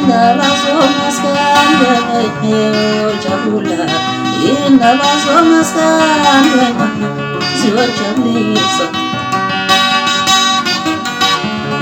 indaba somaskande ojabula indaba somaskande ziyojabulisa.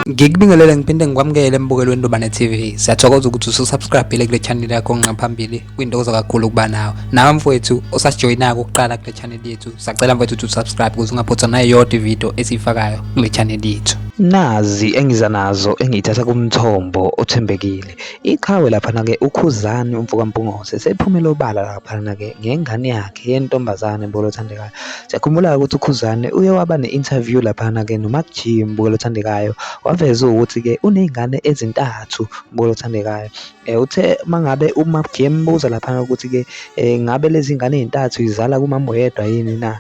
Ngikubingelele ngiphinde ngikwamukele embukelo weNdobane TV. Siyathokoza ukuthi ususubscribe kule channel yakho ngaphambili. Kuyintokozo kakhulu ukuba nawe mfowethu osajoyina ukuqala kule channel yethu. Sacela mfowethu ukuthi usubscribe ukuze ungaphothwa nayo yonke video esiyifakayo kule channel yethu. Nazi engiza nazo engiyithatha kumthombo othembekile. Iqhawe lapha ke uKhuzani uMvukampungose sephumela obala lapha ke ngengane yakhe yentombazane mbolo othandekayo. Siyakhumbula ukuthi uKhuzani uye waba ne-interview lapha ke noMakG mbolo othandekayo. Waveza ukuthi ke unezingane ezintathu mbolo othandekayo. Uthe mangabe uMakG embuza lapha ukuthi ke ngabe lezi ngane ezintathu izala kumama oyedwa yini na,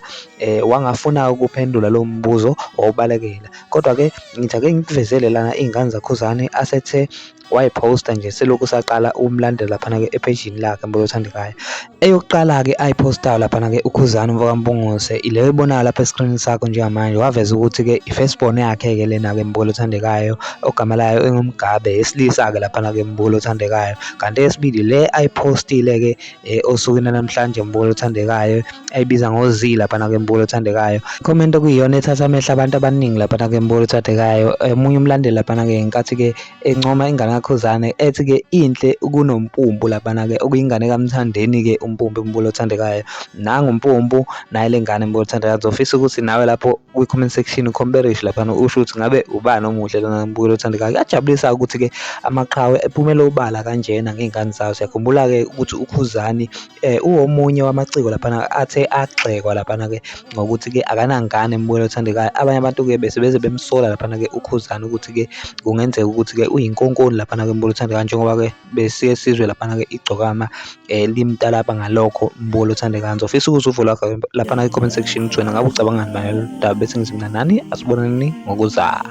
wangafuna ukuphendula lo mbuzo wawubalekela. Kodwa ke ngithi ake ngikuvezele lana iy'ngane zaKhuzani asethe wayiposta nje selokhu saqala umlandela laphana ke epagini lakhe mbolo othandekayo. Eyokuqala ke ayipostayo laphana ke uKhuzani Mvukampungose ile oyibona lapha escreen sakho njengamanje, waveza ukuthi ke i-firstborn yakhe ke lena ke mbolo othandekayo ogama layo engumgabe esilisa ke laphana ke mbolo othandekayo. Kanti esibili le ayipostile ke osukwini namhlanje mbolo othandekayo ayibiza ngoZi laphana ke mbolo othandekayo. Comment okuyiyona ethatha amehlo abantu abaningi laphana ke mbolo othandekayo. Omunye umlandeli laphana ke ngenkathi ke encoma ingane kaKhuzani ethi ke inhle kunompumpu laphana ke okuyingane kaMthandeni ke umpumpu mbolo othandekayo. Nangumpumpu naye lengane mbolo othandekayo. Ngizofisa ukuthi nawe lapho kwi-comment section ucomparison laphana usho ukuthi ngabe ubani omuhle lona mbolo othandekayo. Kuyajabulisa ukuthi ke amaqhawe ephumela obala kanjena ngey'ngane zawo. Siyakhumbula ke ukuthi uKhuzani uwomunye wamaciko laphana athe agxekwa laphana ke ngokuthi ke akanangane mbolo othandekayo. Abanye abantu ke bese bemsola laphana ke uKhuzani ukuthi ke kungenzeka ukuthi ke uyinkonkoni laphana ke mbolo othandekayo, njengoba ke besiye sizwe laphana ke igcokama limtalapha ngalokho mbolo othandekayo. Ngizofisa ukuthi uvo lwakho laphana ku-comment section uthi wena ngabe ucabangani ngalolu daba, bese ngithi mina nani asibonani ngokuzayo.